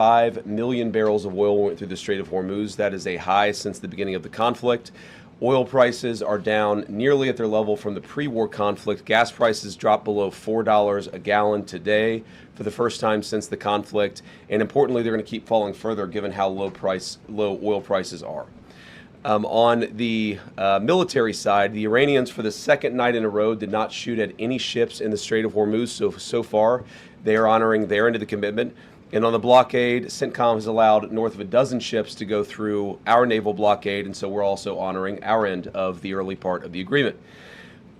5 million barrels of oil went through the Strait of Hormuz. That is a high since the beginning of the conflict. Oil prices are down nearly at their level from the pre-war conflict. Gas prices dropped below $4 a gallon today for the first time since the conflict. And importantly, they're going to keep falling further given how low oil prices are. On the military side, the Iranians, for the second night in a row, did not shoot at any ships in the Strait of Hormuz. So far, they are honoring their end of the commitment. And on the blockade, CENTCOM has allowed north of a dozen ships to go through our naval blockade, and so we're also honoring our end of the early part of the agreement.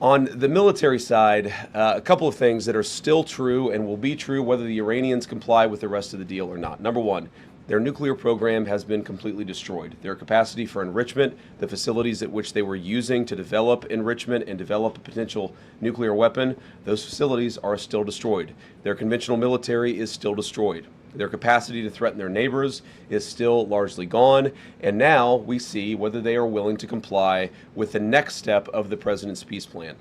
On the military side, a couple of things that are still true and will be true whether the Iranians comply with the rest of the deal or not. Number one, their nuclear program has been completely destroyed. Their capacity for enrichment, the facilities at which they were using to develop enrichment and develop a potential nuclear weapon, those facilities are still destroyed. Their conventional military is still destroyed. Their capacity to threaten their neighbors is still largely gone, and now we see whether they are willing to comply with the next step of the president's peace plan.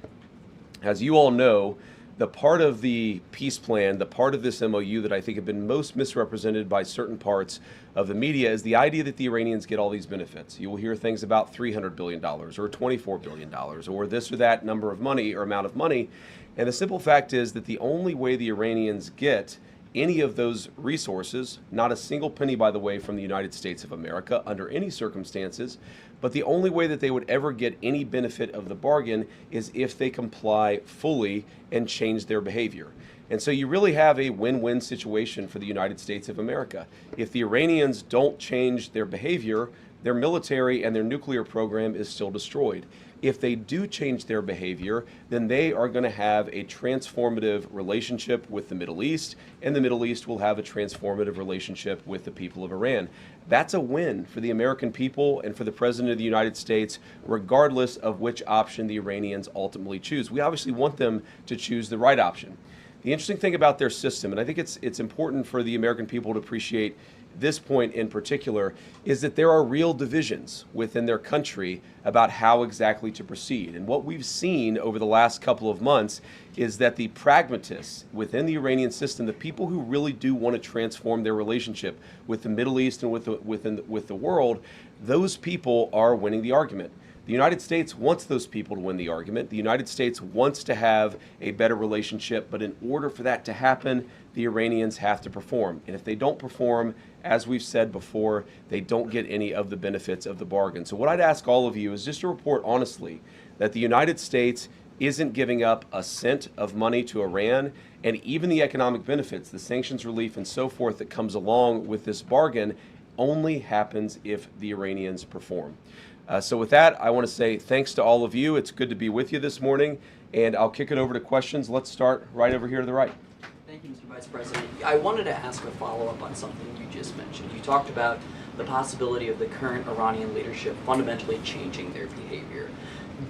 As you all know, the part of the peace plan, the part of this MOU that I think have been most misrepresented by certain parts of the media is the idea that the Iranians get all these benefits. You will hear things about $300 billion or $24 billion or this or that number of money or amount of money, and the simple fact is that the only way the Iranians get any of those resources, not a single penny, by the way, from the United States of America under any circumstances, but the only way that they would ever get any benefit of the bargain is if they comply fully and change their behavior. And so you really have a win-win situation for the United States of America. If the Iranians don't change their behavior, their military and their nuclear program is still destroyed. If they do change their behavior, then they are going to have a transformative relationship with the Middle East, and the Middle East will have a transformative relationship with the people of Iran. That's a win for the American people and for the President of the United States, regardless of which option the Iranians ultimately choose. We obviously want them to choose the right option. The interesting thing about their system, and I think it's important for the American people to appreciate this point in particular, is that there are real divisions within their country about how exactly to proceed. And what we've seen over the last couple of months is that the pragmatists within the Iranian system, the people who really do want to transform their relationship with the Middle East and with the world, those people are winning the argument. The United States wants those people to win the argument. The United States wants to have a better relationship, but in order for that to happen, the Iranians have to perform. And if they don't perform, as we've said before, they don't get any of the benefits of the bargain. So what I'd ask all of you is just to report honestly that the United States isn't giving up a cent of money to Iran, and even the economic benefits, the sanctions relief and so forth that comes along with this bargain only happens if the Iranians perform. So with that, I want to say thanks to all of you. It's good to be with you this morning, and I'll kick it over to questions. Let's start right over here to the right. Thank you, Mr. Vice President. I wanted to ask a follow-up on something you just mentioned. You talked about the possibility of the current Iranian leadership fundamentally changing their behavior.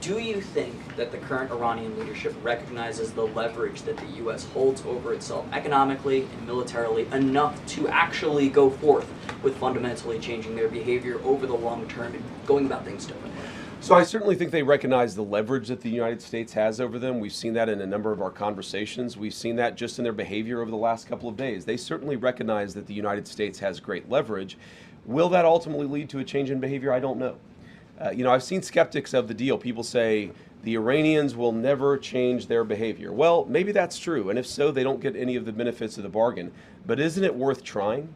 Do you think that the current Iranian leadership recognizes the leverage that the U.S. holds over itself economically and militarily enough to actually go forth with fundamentally changing their behavior over the long term and going about things differently? So I certainly think they recognize the leverage that the United States has over them. We've seen that in a number of our conversations. We've seen that just in their behavior over the last couple of days. They certainly recognize that the United States has great leverage. Will that ultimately lead to a change in behavior? I don't know. I've seen skeptics of the deal. People say the Iranians will never change their behavior. Well, maybe that's true, and if so, they don't get any of the benefits of the bargain. But isn't it worth trying?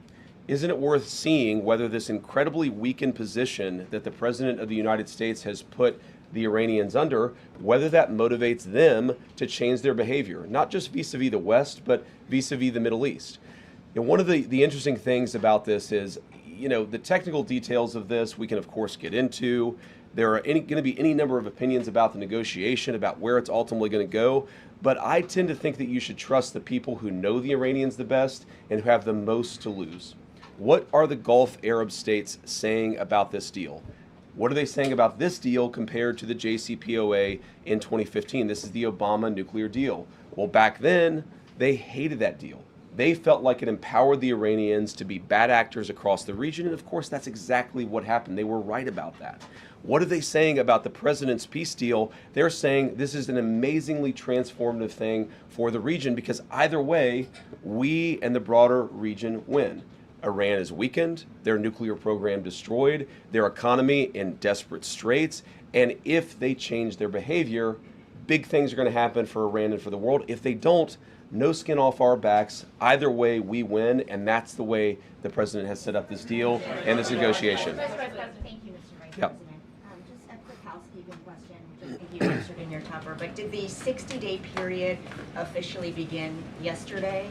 Isn't it worth seeing whether this incredibly weakened position that the President of the United States has put the Iranians under, whether that motivates them to change their behavior, not just vis-a-vis the West, but vis-a-vis the Middle East? And one of the interesting things about this is, the technical details of this we can, of course, get into. There are going to be any number of opinions about the negotiation, about where it's ultimately going to go. But I tend to think that you should trust the people who know the Iranians the best and who have the most to lose. What are the Gulf Arab states saying about this deal? What are they saying about this deal compared to the JCPOA in 2015? This is the Obama nuclear deal. Well, back then, they hated that deal. They felt like it empowered the Iranians to be bad actors across the region, and of course, that's exactly what happened. They were right about that. What are they saying about the president's peace deal? They're saying this is an amazingly transformative thing for the region because either way, we and the broader region win. Iran is weakened, their nuclear program destroyed, their economy in desperate straits, and if they change their behavior, big things are going to happen for Iran and for the world. If they don't, no skin off our backs. Either way, we win, and that's the way the president has set up this deal and this negotiation. Thank you, Mr. Vice Yep. President. Just a quick housekeeping question, which I think you answered in your cover, but did the 60-day period officially begin yesterday?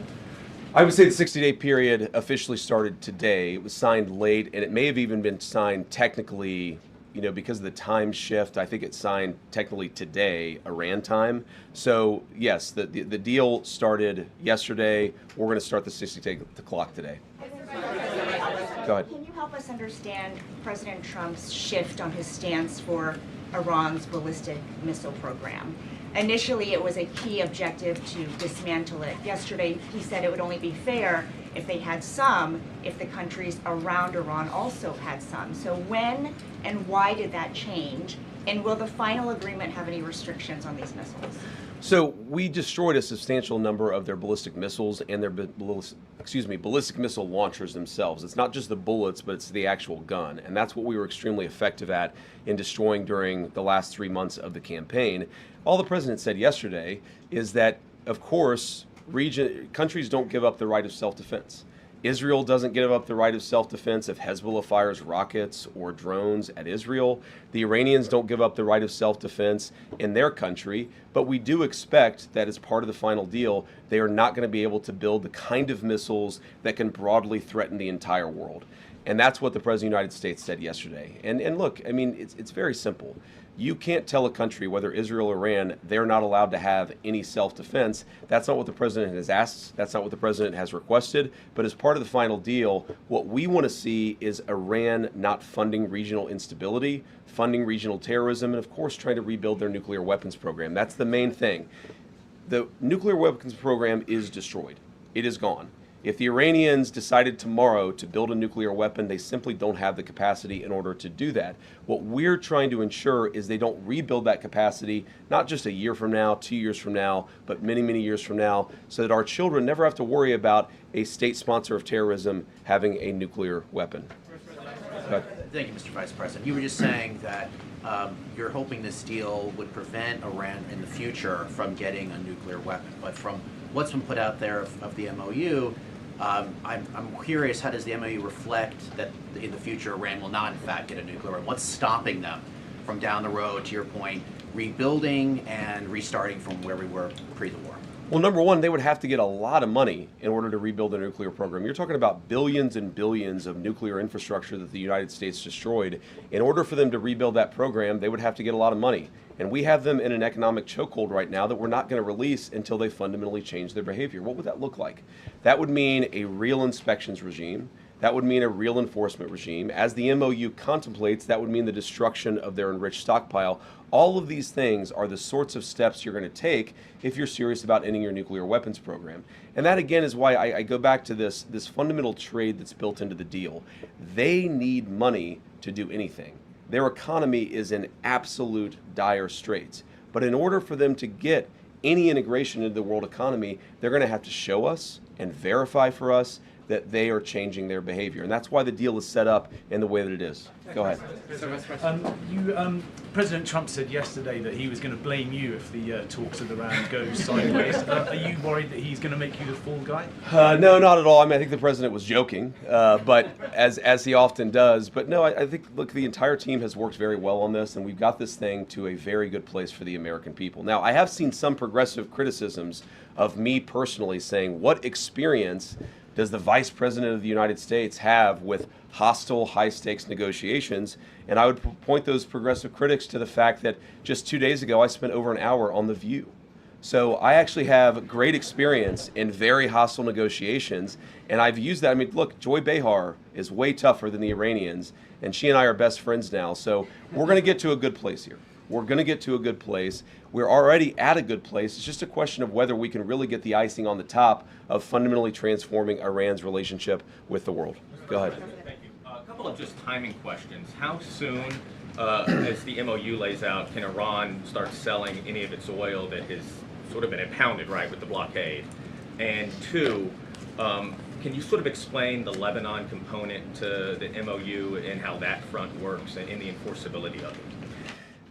I would say the 60-day period officially started today. It was signed late, and it may have even been signed technically, because of the time shift. I think it signed technically today, Iran time. So yes, the deal started yesterday. We're going to start the 60-day clock today. Go ahead. Can you help us understand President Trump's shift on his stance for Iran's ballistic missile program? Initially, it was a key objective to dismantle it. Yesterday, he said it would only be fair if they had some, if the countries around Iran also had some. So when and why did that change? And will the final agreement have any restrictions on these missiles? So we destroyed a substantial number of their ballistic missiles and their ballistic missile launchers themselves. It's not just the bullets, but it's the actual gun. And that's what we were extremely effective at in destroying during the last 3 months of the campaign. All the president said yesterday is that, of course, countries don't give up the right of self-defense. Israel doesn't give up the right of self-defense if Hezbollah fires rockets or drones at Israel. The Iranians don't give up the right of self-defense in their country, but we do expect that as part of the final deal, they are not going to be able to build the kind of missiles that can broadly threaten the entire world. And that's what the President of the United States said yesterday. And look, I mean, it's very simple. You can't tell a country, whether Israel or Iran, they're not allowed to have any self-defense. That's not what the president has asked. That's not what the president has requested. But as part of the final deal, what we want to see is Iran not funding regional instability, funding regional terrorism, and of course trying to rebuild their nuclear weapons program. That's the main thing. The nuclear weapons program is destroyed. It is gone. If the Iranians decided tomorrow to build a nuclear weapon, they simply don't have the capacity in order to do that. What we're trying to ensure is they don't rebuild that capacity, not just a year from now, 2 years from now, but many, many years from now, so that our children never have to worry about a state sponsor of terrorism having a nuclear weapon. Thank you, Mr. Vice President. You were just saying that you're hoping this deal would prevent Iran in the future from getting a nuclear weapon. But from what's been put out there of the MOU, I'm curious, how does the MOU reflect that in the future Iran will not in fact get a nuclear weapon? What's stopping them from down the road, to your point, rebuilding and restarting from where we were pre the war? Well, number one, they would have to get a lot of money in order to rebuild a nuclear program. You're talking about billions and billions of nuclear infrastructure that the United States destroyed. In order for them to rebuild that program, they would have to get a lot of money. And we have them in an economic chokehold right now that we're not going to release until they fundamentally change their behavior. What would that look like? That would mean a real inspections regime. That would mean a real enforcement regime. As the MOU contemplates, that would mean the destruction of their enriched stockpile. All of these things are the sorts of steps you're going to take if you're serious about ending your nuclear weapons program. And that, again, is why I go back to this fundamental trade that's built into the deal. They need money to do anything. Their economy is in absolute dire straits. But in order for them to get any integration into the world economy, they're going to have to show us and verify for us that they are changing their behavior. And that's why the deal is set up in the way that it is. Go ahead. President Trump said yesterday that he was going to blame you if the talks with Iran go sideways. Are you worried that he's going to make you the fall guy? No, not at all. I mean, I think the president was joking, but as he often does. But no, I think, look, the entire team has worked very well on this, and we've got this thing to a very good place for the American people. Now, I have seen some progressive criticisms of me personally saying, what experience does the Vice President of the United States have with hostile, high-stakes negotiations? And I would point those progressive critics to the fact that just 2 days ago, I spent over an hour on The View. So I actually have great experience in very hostile negotiations, and I've used that. I mean, look, Joy Behar is way tougher than the Iranians, and she and I are best friends now. So we're going to get to a good place here. We're going to get to a good place. We're already at a good place. It's just a question of whether we can really get the icing on the top of fundamentally transforming Iran's relationship with the world. Go ahead. Thank you. A couple of just timing questions. How soon, as the MOU lays out, can Iran start selling any of its oil that has sort of been impounded, right, with the blockade? And two, Can you sort of explain the Lebanon component to the MOU and how that front works and the enforceability of it?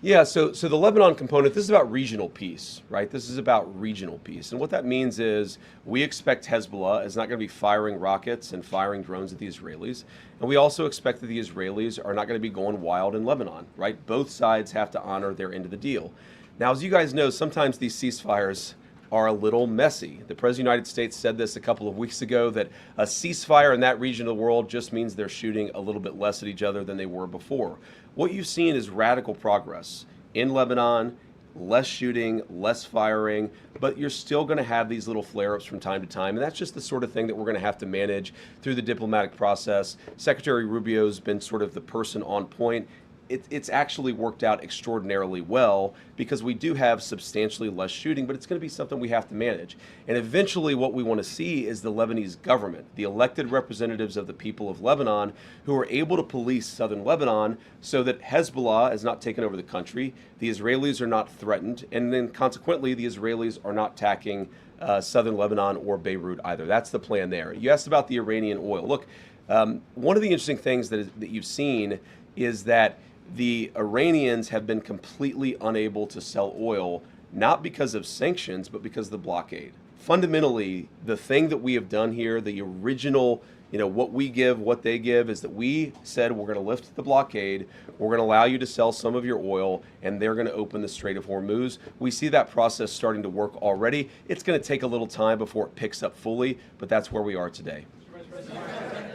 Yeah, so the Lebanon component, this is about regional peace, right? This is about regional peace. And what that means is we expect Hezbollah is not going to be firing rockets and firing drones at the Israelis. And we also expect that the Israelis are not going to be going wild in Lebanon, right? Both sides have to honor their end of the deal. Now, as you guys know, sometimes these ceasefires are a little messy. The President of the United States said this a couple of weeks ago, that a ceasefire in that region of the world just means they're shooting a little bit less at each other than they were before. What you've seen is radical progress in Lebanon, less shooting, less firing, but you're still going to have these little flare-ups from time to time, and that's just the sort of thing that we're going to have to manage through the diplomatic process. Secretary Rubio's been sort of the person on point. It's actually worked out extraordinarily well because we do have substantially less shooting, but it's going to be something we have to manage. And eventually what we want to see is the Lebanese government, the elected representatives of the people of Lebanon, who are able to police southern Lebanon so that Hezbollah has not taken over the country, the Israelis are not threatened, and then consequently the Israelis are not attacking southern Lebanon or Beirut either. That's the plan there. You asked about the Iranian oil. Look, one of the interesting things that you've seen is that the Iranians have been completely unable to sell oil, not because of sanctions, but because of the blockade. Fundamentally, the thing that we have done here, the original, what we give, what they give, is that we said we're going to lift the blockade, we're going to allow you to sell some of your oil, and they're going to open the Strait of Hormuz. We see that process starting to work already. It's going to take a little time before it picks up fully, but that's where we are today.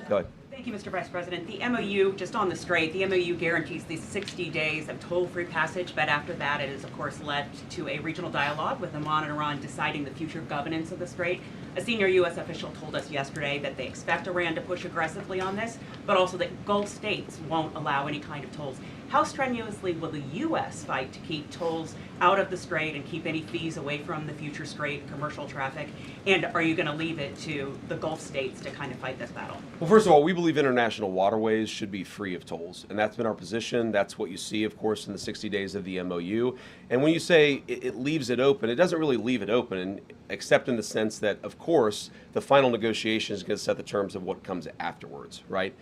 Go ahead. Thank you, Mr. Vice President. The MOU, just on the Strait, the MOU guarantees these 60 days of toll-free passage, but after that it is, of course, led to a regional dialogue with Oman and Iran deciding the future governance of the Strait. A senior U.S. official told us yesterday that they expect Iran to push aggressively on this, but also that Gulf states won't allow any kind of tolls. How strenuously will the U.S. fight to keep tolls out of the Strait and keep any fees away from the future Strait commercial traffic? And are you going to leave it to the Gulf states to kind of fight this battle? Well, first of all, we believe international waterways should be free of tolls, and that's been our position. That's what you see, of course, in the 60 days of the MOU. And when you say it leaves it open, it doesn't really leave it open, except in the sense that, of course, the final negotiation is going to set the terms of what comes afterwards, right?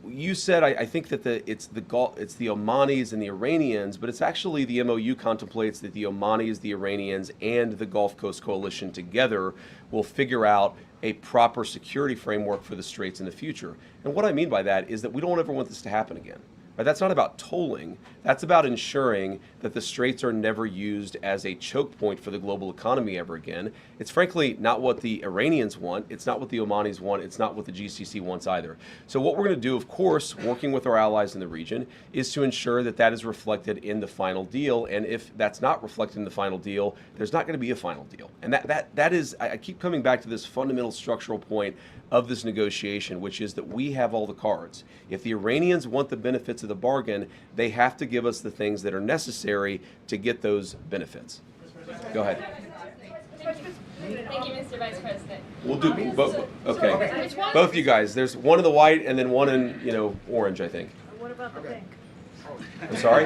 You said, I think that it's the Omanis and the Iranians, but it's actually the MOU contemplates that the Omanis, the Iranians, and the Gulf Coast Coalition together will figure out a proper security framework for the Straits in the future. And what I mean by that is that we don't ever want this to happen again. Right? That's not about tolling. That's about ensuring that the Straits are never used as a choke point for the global economy ever again. It's frankly not what the Iranians want. It's not what the Omanis want. It's not what the GCC wants either. So what we're going to do, of course, working with our allies in the region, is to ensure that that is reflected in the final deal. And if that's not reflected in the final deal, there's not going to be a final deal. And that is, I keep coming back to this fundamental structural point of this negotiation, which is that we have all the cards. If the Iranians want the benefits of the bargain, they have to give us the things that are necessary to get those benefits. Go ahead. Thank you, Mr. Vice President. We'll do both. Okay. Both of you guys. There's one in the white and then one in, orange, I think. What about the pink? I'm sorry?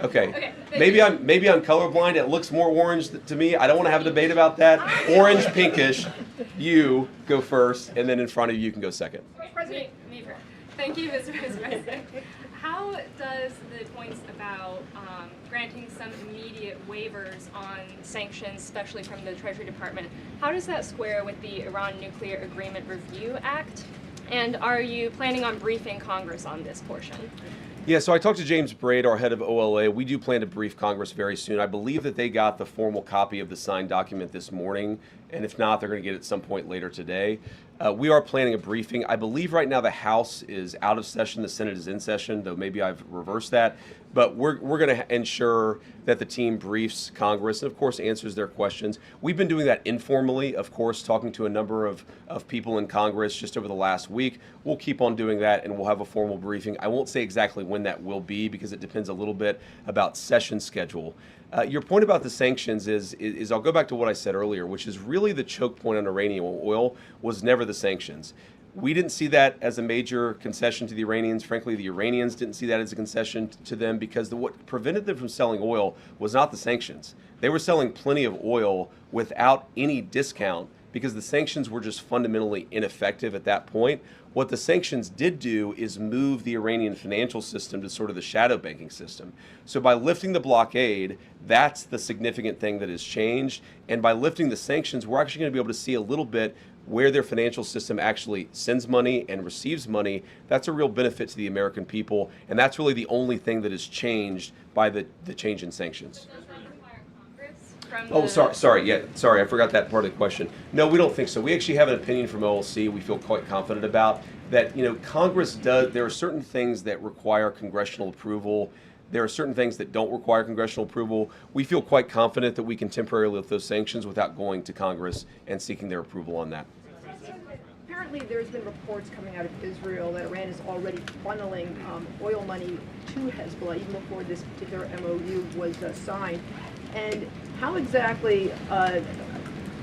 Okay. Maybe I'm colorblind. It looks more orange to me. I don't want to have a debate about that. Orange, pinkish. You go first, and then in front of you can go second. President. Me first. Thank you, Mr. Vice President. How does the points about granting some immediate waivers on sanctions, especially from the Treasury Department, how does that square with the Iran Nuclear Agreement Review Act? And are you planning on briefing Congress on this portion? Yeah, so I talked to James Braid, our head of OLA. We do plan to brief Congress very soon. I believe that they got the formal copy of the signed document this morning, and if not, they're going to get it at some point later today. We are planning a briefing. I believe right now the House is out of session, the Senate is in session, though maybe I've reversed that. But we're going to ensure that the team briefs Congress and, of course, answers their questions. We've been doing that informally, of course, talking to a number of people in Congress just over the last week. We'll keep on doing that, and we'll have a formal briefing. I won't say exactly when that will be because it depends a little bit about session schedule. Your point about the sanctions is I'll go back to what I said earlier, which is really the choke point on Iranian oil was never the sanctions. We didn't see that as a major concession to the Iranians. Frankly, the Iranians didn't see that as a concession to them because what prevented them from selling oil was not the sanctions. They were selling plenty of oil without any discount because the sanctions were just fundamentally ineffective at that point. What the sanctions did do is move the Iranian financial system to sort of the shadow banking system. So by lifting the blockade, that's the significant thing that has changed. And by lifting the sanctions, we're actually going to be able to see a little bit where their financial system actually sends money and receives money. That's a real benefit to the American people. And that's really the only thing that has changed by the change in sanctions. Oh, sorry, I forgot that part of the question. No, we don't think so. We actually have an opinion from OLC we feel quite confident about that, Congress does, there are certain things that require congressional approval. There are certain things that don't require congressional approval. We feel quite confident that we can temporarily lift those sanctions without going to Congress and seeking their approval on that. Apparently, there's been reports coming out of Israel that Iran is already funneling oil money to Hezbollah even before this particular MOU was signed. And how exactly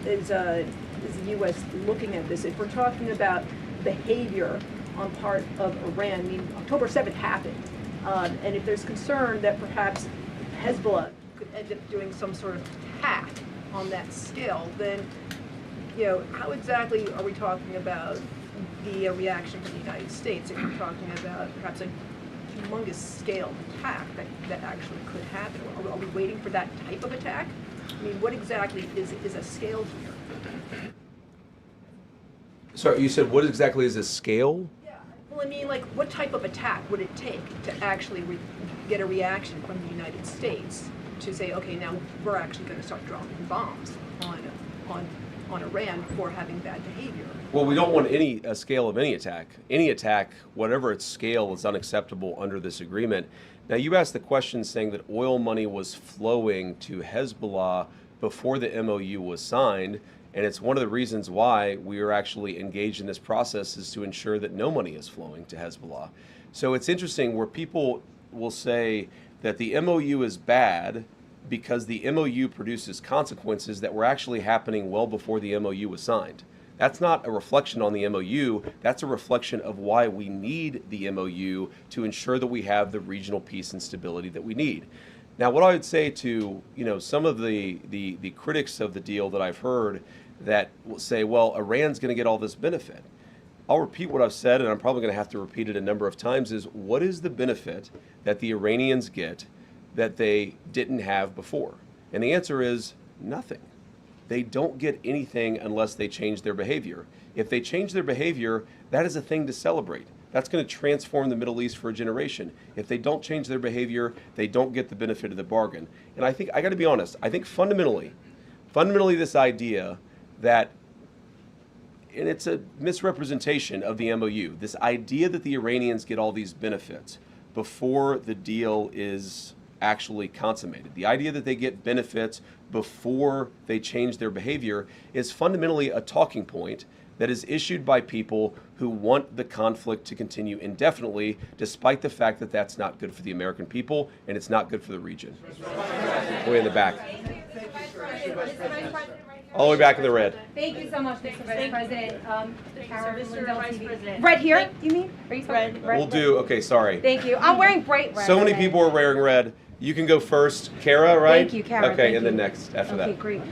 is the U.S. looking at this? If we're talking about behavior on part of Iran, I mean, October 7th happened, and if there's concern that perhaps Hezbollah could end up doing some sort of attack on that scale, then how exactly are we talking about the reaction from the United States if we're talking about perhaps a humongous scale attack that actually could happen? Are we waiting for that type of attack? I mean, what exactly is a scale here? Sorry, you said what exactly is a scale? Yeah, well, I mean, like, what type of attack would it take to actually get a reaction from the United States to say, okay, now we're actually going to start dropping bombs on Iran for having bad behavior? Well, we don't want a scale of any attack. Any attack, whatever its scale, is unacceptable under this agreement. Now, you asked the question saying that oil money was flowing to Hezbollah before the MOU was signed, and it's one of the reasons why we are actually engaged in this process is to ensure that no money is flowing to Hezbollah. So it's interesting where people will say that the MOU is bad because the MOU produces consequences that were actually happening well before the MOU was signed. That's not a reflection on the MOU, that's a reflection of why we need the MOU to ensure that we have the regional peace and stability that we need. Now, what I would say to some of the critics of the deal that I've heard that will say, well, Iran's going to get all this benefit. I'll repeat what I've said, and I'm probably going to have to repeat it a number of times, is what is the benefit that the Iranians get that they didn't have before? And the answer is nothing. They don't get anything unless they change their behavior. If they change their behavior, that is a thing to celebrate. That's going to transform the Middle East for a generation. If they don't change their behavior, they don't get the benefit of the bargain. And I think, I got to be honest, I think fundamentally this idea that, and it's a misrepresentation of the MOU, this idea that the Iranians get all these benefits before the deal is actually consummated. The idea that they get benefits before they change their behavior is fundamentally a talking point that is issued by people who want the conflict to continue indefinitely, despite the fact that that's not good for the American people and it's not good for the region. Way in the back. All the way back in the red. Thank you so much, Mr. Vice President. Mr. Vice President. Red here, you mean? Are you red? We'll do, okay, sorry. Thank you. I'm wearing bright red. So many people are wearing red. You can go first. Kara, right? Thank you, Kara. Okay, and then next after that. Okay, great.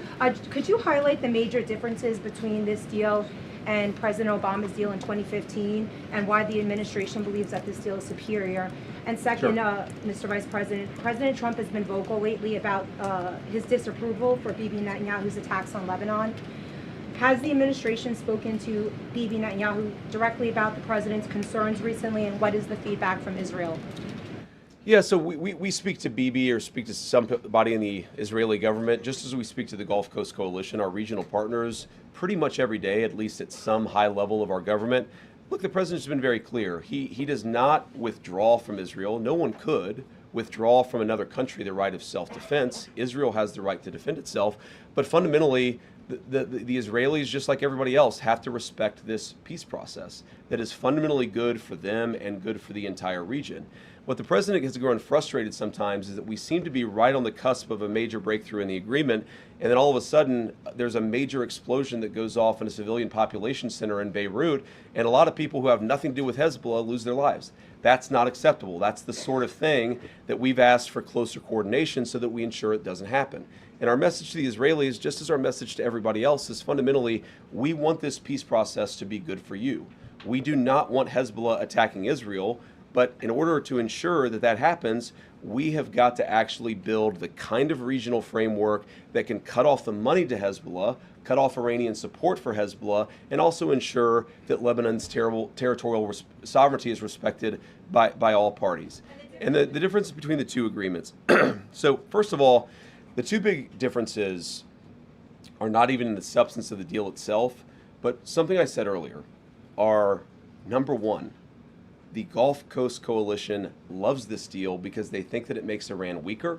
Could you highlight the major differences between this deal and President Obama's deal in 2015 and why the administration believes that this deal is superior? And second, Mr. Vice President, President Trump has been vocal lately about his disapproval for Bibi Netanyahu's attacks on Lebanon. Has the administration spoken to Bibi Netanyahu directly about the president's concerns recently, and what is the feedback from Israel? Yeah, so we speak to Bibi or speak to somebody in the Israeli government, just as we speak to the Gulf Coast Coalition, our regional partners, pretty much every day, at least at some high level of our government. Look, the president's been very clear. He does not withdraw from Israel. No one could withdraw from another country the right of self-defense. Israel has the right to defend itself. But fundamentally, the Israelis, just like everybody else, have to respect this peace process that is fundamentally good for them and good for the entire region. What the president has grown frustrated sometimes is that we seem to be right on the cusp of a major breakthrough in the agreement, and then all of a sudden there's a major explosion that goes off in a civilian population center in Beirut, and a lot of people who have nothing to do with Hezbollah lose their lives. That's not acceptable. That's the sort of thing that we've asked for closer coordination so that we ensure it doesn't happen. And our message to the Israelis, just as our message to everybody else, is fundamentally, we want this peace process to be good for you. We do not want Hezbollah attacking Israel. But in order to ensure that that happens, we have got to actually build the kind of regional framework that can cut off the money to Hezbollah, cut off Iranian support for Hezbollah, and also ensure that Lebanon's territorial sovereignty is respected by all parties. And the difference between the two agreements. So first of all, the two big differences are not even in the substance of the deal itself, but something I said earlier are, number one, the Gulf Coast Coalition loves this deal because they think that it makes Iran weaker.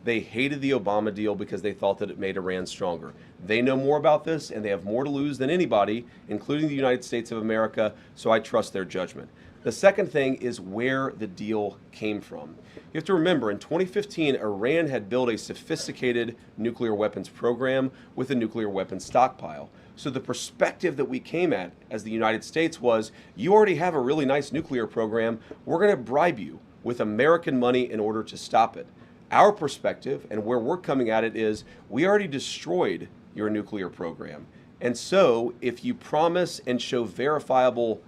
They hated the Obama deal because they thought that it made Iran stronger. They know more about this, and they have more to lose than anybody, including the United States of America, so I trust their judgment. The second thing is where the deal came from. You have to remember, in 2015, Iran had built a sophisticated nuclear weapons program with a nuclear weapons stockpile. So the perspective that we came at as the United States was, you already have a really nice nuclear program, we're going to bribe you with American money in order to stop it. Our perspective and where we're coming at it is, we already destroyed your nuclear program. And so if you promise and show verifiable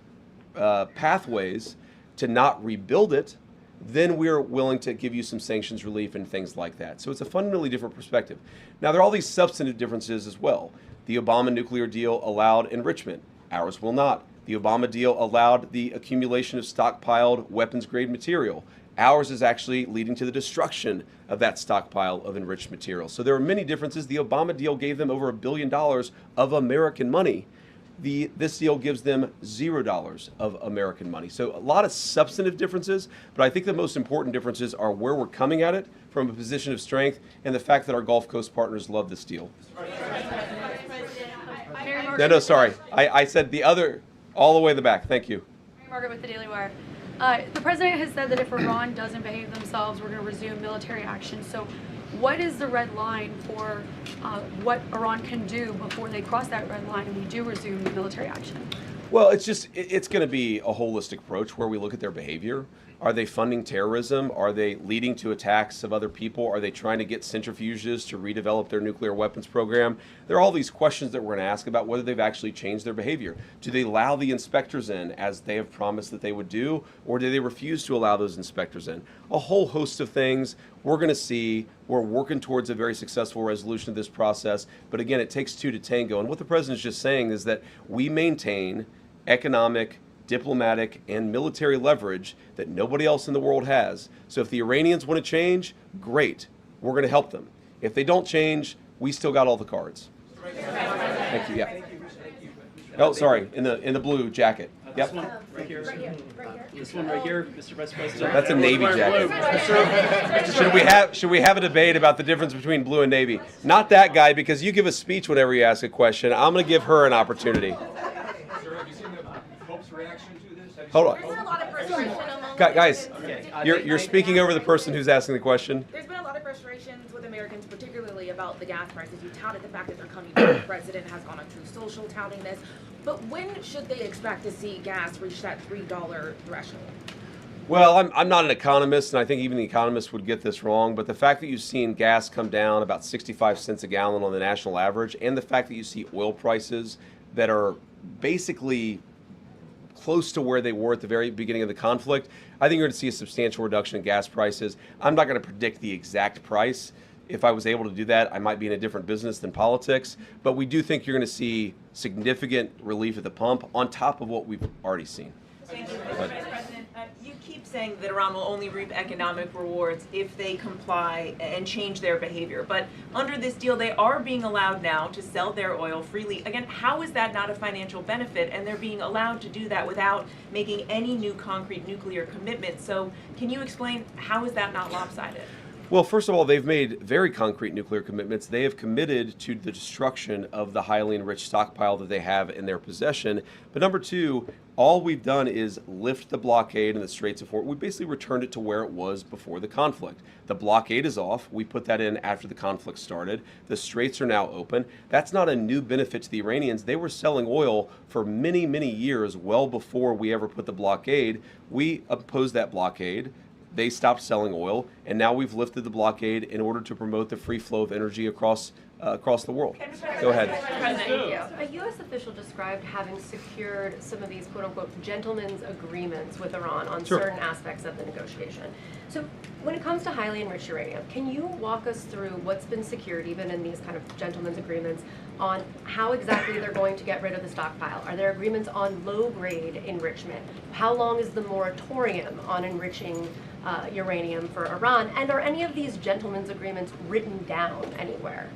pathways to not rebuild it, then we're willing to give you some sanctions relief and things like that. So it's a fundamentally different perspective. Now, there are all these substantive differences as well. The Obama nuclear deal allowed enrichment. Ours will not. The Obama deal allowed the accumulation of stockpiled weapons-grade material. Ours is actually leading to the destruction of that stockpile of enriched material. So there are many differences. The Obama deal gave them over $1 billion of American money. This deal gives them $0 of American money. So a lot of substantive differences, but I think the most important differences are where we're coming at it from a position of strength and the fact that our Gulf Coast partners love this deal. No, sorry. I said the other, all the way in the back. Thank you. Margaret with the Daily Wire. The president has said that if Iran doesn't behave themselves, we're going to resume military action. So what is the red line for what Iran can do before they cross that red line and we do resume military action? Well, it's going to be a holistic approach where we look at their behavior. Are they funding terrorism? Are they leading to attacks of other people? Are they trying to get centrifuges to redevelop their nuclear weapons program? There are all these questions that we're going to ask about whether they've actually changed their behavior. Do they allow the inspectors in as they have promised that they would do, or do they refuse to allow those inspectors in? A whole host of things we're going to see. We're working towards a very successful resolution of this process. But again, it takes two to tango. And what the president's just saying is that we maintain economic, diplomatic, and military leverage that nobody else in the world has. So if the Iranians want to change, great. We're going to help them. If they don't change, we still got all the cards. Thank you. Yeah. Oh, sorry. In the blue jacket. Yep. This one right here. This one right here, Mr. Vice President. That's a Navy jacket. Should we have a debate about the difference between blue and Navy? Not that guy, because you give a speech whenever you ask a question. I'm going to give her an opportunity. Hold on. There's been a lot of frustration among Guys, you're speaking over the person who's asking the question. There's been a lot of frustrations with Americans, particularly about the gas prices. You touted the fact that they're coming down. The president has gone on True Social touting this. But when should they expect to see gas reach that $3 threshold? Well, I'm not an economist, and I think even the economists would get this wrong, but the fact that you've seen gas come down about 65 cents a gallon on the national average, and the fact that you see oil prices that are basically close to where they were at the very beginning of the conflict, I think you're going to see a substantial reduction in gas prices. I'm not going to predict the exact price. If I was able to do that, I might be in a different business than politics. But we do think you're going to see significant relief at the pump on top of what we've already seen. Thank you, Mr. Vice President. You keep saying that Iran will only reap economic rewards if they comply and change their behavior. But under this deal, they are being allowed now to sell their oil freely. Again, how is that not a financial benefit? And they're being allowed to do that without making any new concrete nuclear commitments. So can you explain how is that not lopsided? Well, first of all, they've made very concrete nuclear commitments. They have committed to the destruction of the highly enriched stockpile that they have in their possession. But number two, all we've done is lift the blockade in the Straits of Hormuz. We basically returned it to where it was before the conflict. The blockade is off. We put that in after the conflict started. The straits are now open. That's not a new benefit to the Iranians. They were selling oil for many, many years, well before we ever put the blockade. We opposed that blockade. They stopped selling oil, and now we've lifted the blockade in order to promote the free flow of energy across the world. Go ahead. A U.S. official described having secured some of these quote-unquote gentlemen's agreements with Iran on certain aspects of the negotiation. So when it comes to highly enriched uranium, can you walk us through what's been secured, even in these kind of gentlemen's agreements, on how exactly they're going to get rid of the stockpile? Are there agreements on low-grade enrichment? How long is the moratorium on enriching uranium for Iran? And are any of these gentlemen's agreements written down anywhere?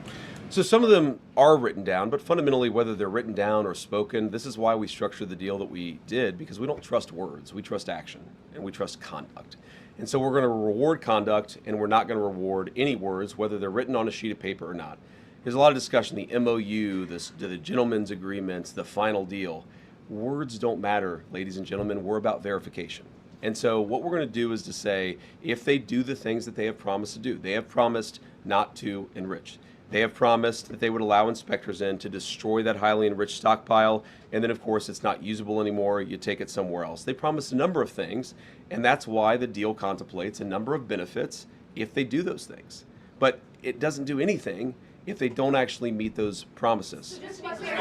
So some of them are written down, but fundamentally, whether they're written down or spoken, this is why we structured the deal that we did, because we don't trust words. We trust action, and we trust conduct. And so we're going to reward conduct, and we're not going to reward any words, whether they're written on a sheet of paper or not. There's a lot of discussion, the MOU, the gentlemen's agreements, the final deal. Words don't matter, ladies and gentlemen. We're about verification. And so what we're going to do is to say, if they do the things that they have promised to do, they have promised not to enrich. They have promised that they would allow inspectors in to destroy that highly enriched stockpile, and then of course it's not usable anymore, you take it somewhere else. They promised a number of things, and that's why the deal contemplates a number of benefits if they do those things. But it doesn't do anything if they don't actually meet those promises. So just to be clear,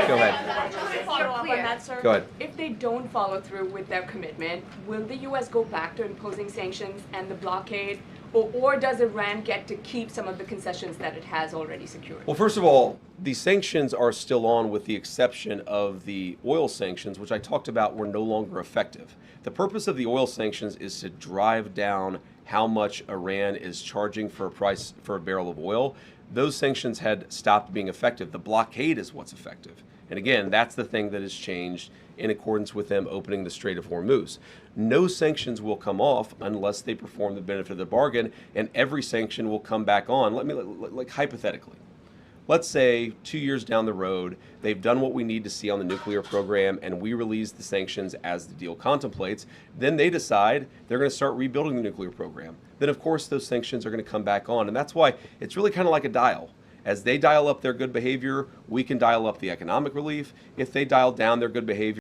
Go ahead. Just to follow up on that, sir. Go ahead. If they don't follow through with their commitment, will the U.S. go back to imposing sanctions and the blockade, or does Iran get to keep some of the concessions that it has already secured? Well, first of all, the sanctions are still on with the exception of the oil sanctions, which I talked about were no longer effective. The purpose of the oil sanctions is to drive down how much Iran is charging for a price for a barrel of oil. Those sanctions had stopped being effective. The blockade is what's effective. And again, that's the thing that has changed in accordance with them opening the Strait of Hormuz. No sanctions will come off unless they perform the benefit of the bargain, and every sanction will come back on. Like hypothetically, let's say 2 years down the road, they've done what we need to see on the nuclear program, and we release the sanctions as the deal contemplates. Then they decide they're going to start rebuilding the nuclear program. Then, of course, those sanctions are going to come back on. And that's why it's really kind of like a dial. As they dial up their good behavior, we can dial up the economic relief. If they dial down their good behavior,